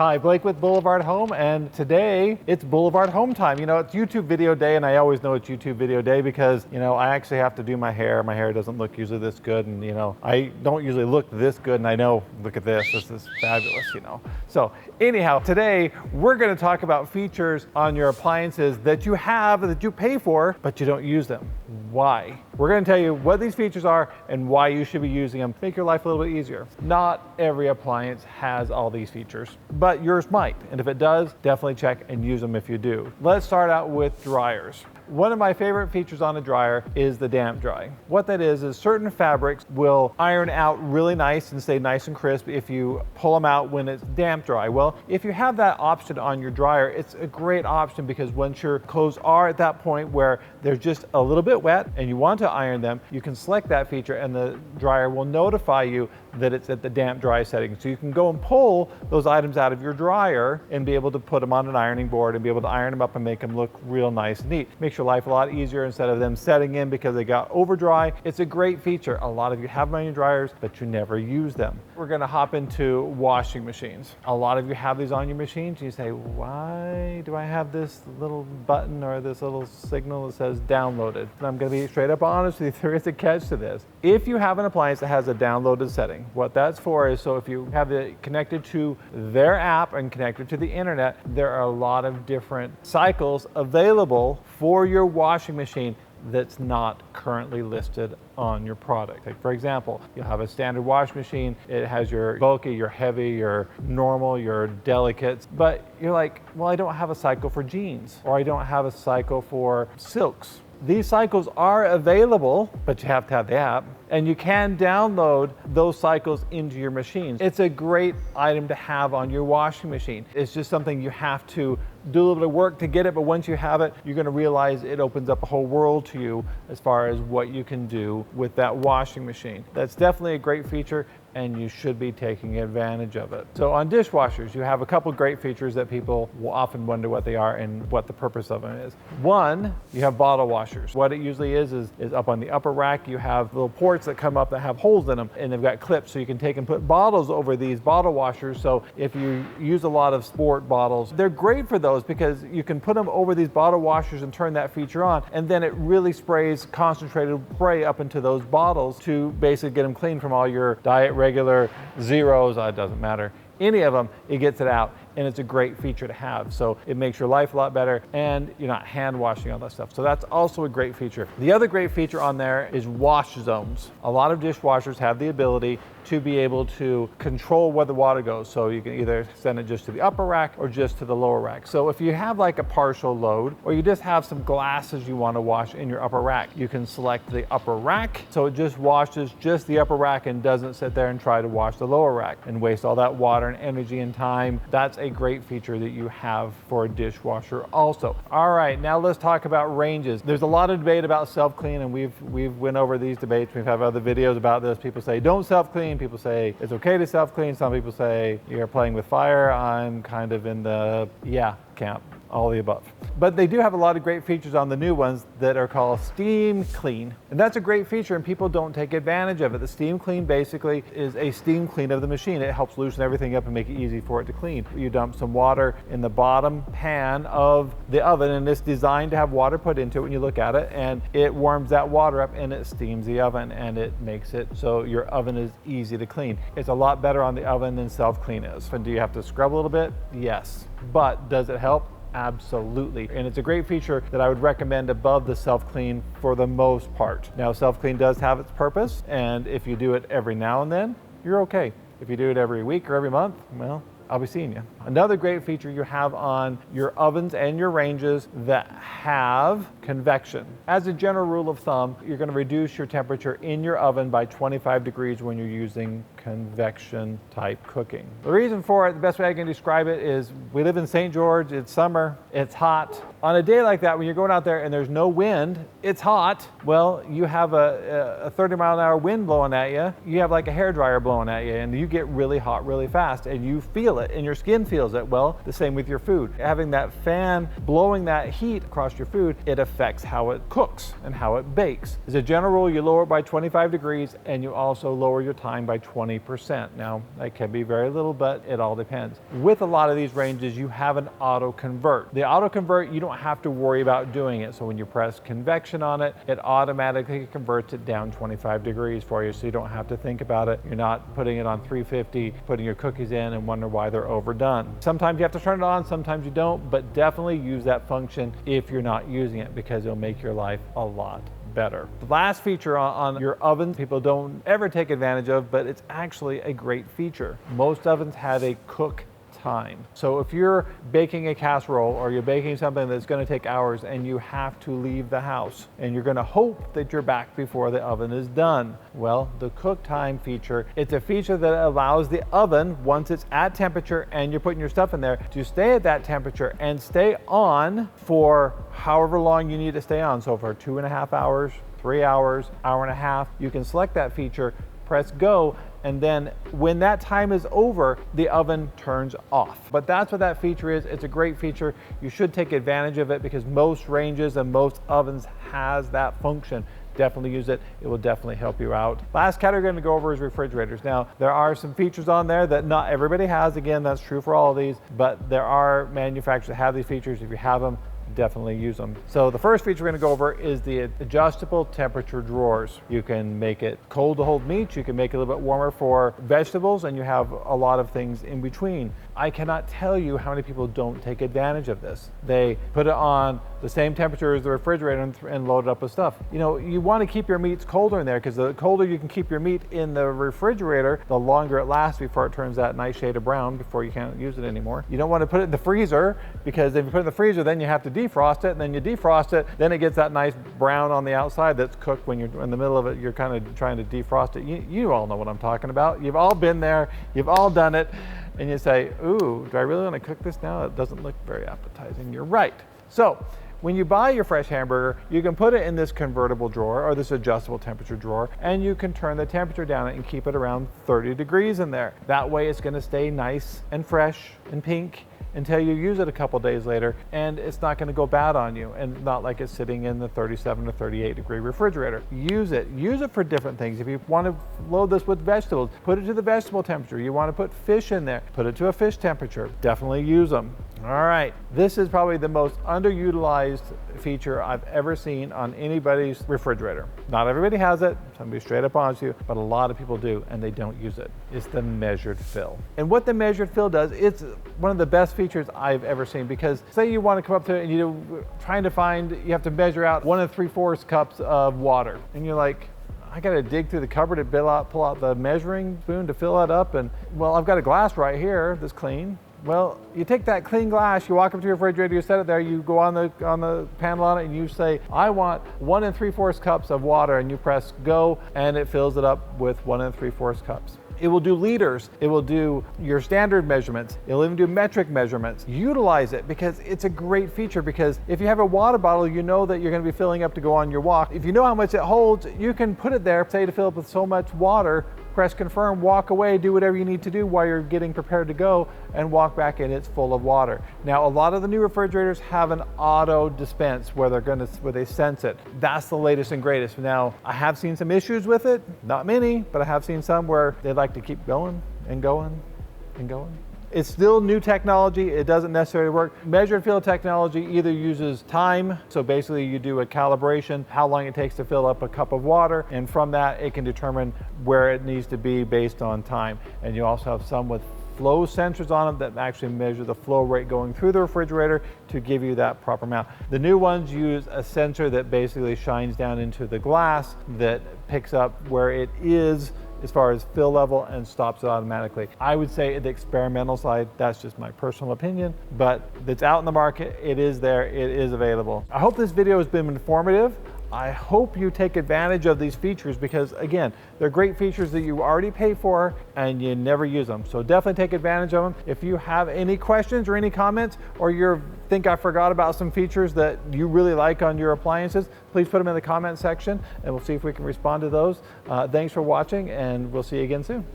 Hi, Blake with BlvdHome, and today it's BlvdHome time. You know, it's YouTube video day, and I always know it's YouTube video day because, you know, I actually have to do my hair. My hair doesn't look usually this good, and, you know, I don't usually look this good, and I know, look at this is fabulous, you know. So anyhow, today we're gonna talk about features on your appliances that you have, that you pay for, but you don't use them. Why? We're gonna tell you what these features are and why you should be using them. Make your life a little bit easier. Not every appliance has all these features, but yours might. And if it does, definitely check and use them if you do. Let's start out with dryers. One of my favorite features on a dryer is the damp dry. What that is certain fabrics will iron out really nice and stay nice and crisp if you pull them out when it's damp dry. Well, if you have that option on your dryer, it's a great option because once your clothes are at that point where they're just a little bit wet and you want to iron them, you can select that feature and the dryer will notify you that it's at the damp dry setting. So you can go and pull those items out of your dryer and be able to put them on an ironing board and be able to iron them up and make them look real nice and neat. Makes your life a lot easier instead of them setting in because they got over dry. It's a great feature. A lot of you have them on your dryers, but you never use them. We're gonna hop into washing machines. A lot of you have these on your machines and you say, why do I have this little button or this little signal that says downloaded? And I'm gonna be straight up honest with you, there is a catch to this. If you have an appliance that has a downloaded setting, what that's for is so if you have it connected to their app and connected to the internet, there are a lot of different cycles available for your washing machine that's not currently listed on your product. Like for example, you'll have a standard washing machine. It has your bulky, your heavy, your normal, your delicates, but you're like, well, I don't have a cycle for jeans or I don't have a cycle for silks. These cycles are available, but you have to have the app, and you can download those cycles into your machines. It's a great item to have on your washing machine. It's just something you have to do a little bit of work to get it, but once you have it, you're gonna realize it opens up a whole world to you as far as what you can do with that washing machine. That's definitely a great feature, and you should be taking advantage of it. So on dishwashers, you have a couple great features that people will often wonder what they are and what the purpose of them is. One, you have bottle washers. What it usually is up on the upper rack, you have little ports that come up that have holes in them, and they've got clips so you can take and put bottles over these bottle washers. So if you use a lot of sport bottles, they're great for those because you can put them over these bottle washers and turn that feature on, and then it really sprays concentrated spray up into those bottles to basically get them clean from all your diet regular zeros, it doesn't matter. Any of them, it gets it out, and it's a great feature to have. So it makes your life a lot better, and you're not hand washing all that stuff. So that's also a great feature. The other great feature on there is wash zones. A lot of dishwashers have the ability to be able to control where the water goes. So you can either send it just to the upper rack or just to the lower rack. So if you have like a partial load, or you just have some glasses you want to wash in your upper rack, you can select the upper rack. So it just washes just the upper rack and doesn't sit there and try to wash the lower rack and waste all that water and energy and time. That's a great feature that you have for a dishwasher also. All right, now let's talk about ranges. There's a lot of debate about self-clean, and we've went over these debates. We've had other videos about this. People say don't self-clean. People say it's okay to self-clean. Some people say you're playing with fire. I'm kind of in the yeah camp. All the above. But they do have a lot of great features on the new ones that are called steam clean. And that's a great feature, and people don't take advantage of it. The steam clean basically is a steam clean of the machine. It helps loosen everything up and make it easy for it to clean. You dump some water in the bottom pan of the oven, and it's designed to have water put into it when you look at it, and it warms that water up and it steams the oven, and it makes it so your oven is easy to clean. It's a lot better on the oven than self-clean is. And do you have to scrub a little bit? Yes. But does it help? Absolutely. And it's a great feature that I would recommend above the self-clean for the most part. Now, self-clean does have its purpose, and if you do it every now and then, you're okay. If you do it every week or every month, well, I'll be seeing you. Another great feature you have on your ovens and your ranges that have convection. As a general rule of thumb, you're going to reduce your temperature in your oven by 25 degrees when you're using convection type cooking. The reason for it, the best way I can describe it is we live in St. George, it's summer, it's hot. On a day like that, when you're going out there and there's no wind, it's hot, well, you have a 30-mile-an-hour wind blowing at you, you have like a hairdryer blowing at you, and you get really hot really fast, and you feel it, and your skin feels it. Well, the same with your food. Having that fan blowing that heat across your food, it affects how it cooks and how it bakes. As a general rule, you lower it by 25 degrees, and you also lower your time by 20 20%. Now, that can be very little, but it all depends. With a lot of these ranges, you have an auto convert. The auto convert, you don't have to worry about doing it. So when you press convection on it, it automatically converts it down 25 degrees for you, so you don't have to think about it. You're not putting it on 350, putting your cookies in and wonder why they're overdone. Sometimes you have to turn it on, sometimes you don't, but definitely use that function if you're not using it, because it'll make your life a lot better. The last feature on your oven, people don't ever take advantage of, but it's actually a great feature. Most ovens have a cook time. So if you're baking a casserole or you're baking something that's going to take hours and you have to leave the house and you're going to hope that you're back before the oven is done, well, the cook time feature, it's a feature that allows the oven, once it's at temperature and you're putting your stuff in there, to stay at that temperature and stay on for however long you need to stay on. So for 2.5 hours, 3 hours, hour and a half, you can select that feature, press go, and then when that time is over, the oven turns off. But that's what that feature is. It's a great feature. You should take advantage of it because most ranges and most ovens has that function. Definitely use it. It will definitely help you out. Last category we're going to go over is refrigerators. Now, there are some features on there that not everybody has. Again, that's true for all of these, but there are manufacturers that have these features. If you have them, definitely use them. So the first feature we're going to go over is the adjustable temperature drawers. You can make it cold to hold meat, you can make it a little bit warmer for vegetables, and you have a lot of things in between. I cannot tell you how many people don't take advantage of this. They put it on the same temperature as the refrigerator and load it up with stuff. You know, you want to keep your meats colder in there, because the colder you can keep your meat in the refrigerator, the longer it lasts before it turns that nice shade of brown before you can't use it anymore. You don't want to put it in the freezer, because if you put it in the freezer, then you have to defrost it, and then you defrost it, then it gets that nice brown on the outside that's cooked. When you're in the middle of it, you're kind of trying to defrost it. You all know what I'm talking about. You've all been there, you've all done it, and you say, ooh, do I really want to cook this now? It doesn't look very appetizing. You're right. So when you buy your fresh hamburger, you can put it in this convertible drawer or this adjustable temperature drawer, and you can turn the temperature down and keep it around 30 degrees in there. That way it's going to stay nice and fresh and pink until you use it a couple days later, and it's not going to go bad on you, and not like it's sitting in the 37 to 38 degree refrigerator. Use it for different things. If you want to load this with vegetables, put it to the vegetable temperature. You want to put fish in there, put it to a fish temperature. Definitely use them. All right, this is probably the most underutilized feature I've ever seen on anybody's refrigerator. Not everybody has it, so I'm gonna be straight up honest with you, but a lot of people do, and they don't use it. It's the measured fill. And what the measured fill does, it's one of the best features I've ever seen, because say you want to come up to it and you're trying to find, you have to measure out 1 3/4 cups of water, and you're like, I gotta dig through the cupboard and pull out the measuring spoon to fill that up, and well, I've got a glass right here that's clean. Well, you take that clean glass, you walk up to your refrigerator, you set it there, you go on the panel on it, and you say, I want 1 3/4 cups of water, and you press go, and it fills it up with 1 3/4 cups. It will do liters. It will do your standard measurements. It'll even do metric measurements. Utilize it, because it's a great feature, because if you have a water bottle, you know that you're going to be filling up to go on your walk. If you know how much it holds, you can put it there, say to fill up with so much water, press confirm, walk away, do whatever you need to do while you're getting prepared to go, and walk back in, it's full of water. Now, a lot of the new refrigerators have an auto dispense where they sense it. That's the latest and greatest. Now, I have seen some issues with it, not many, but I have seen some where they like to keep going and going and going. It's still new technology. It doesn't necessarily work. Measured fill technology either uses time, so basically you do a calibration, how long it takes to fill up a cup of water, and from that it can determine where it needs to be based on time. And you also have some with flow sensors on them that actually measure the flow rate going through the refrigerator to give you that proper amount. The new ones use a sensor that basically shines down into the glass that picks up where it is as far as fill level and stops it automatically. I would say the experimental side, that's just my personal opinion, but it's out in the market, it is there, it is available. I hope this video has been informative. I hope you take advantage of these features, because again, they're great features that you already pay for and you never use them. So definitely take advantage of them. If you have any questions or any comments, or you think I forgot about some features that you really like on your appliances, please put them in the comment section and we'll see if we can respond to those. Thanks for watching, and we'll see you again soon.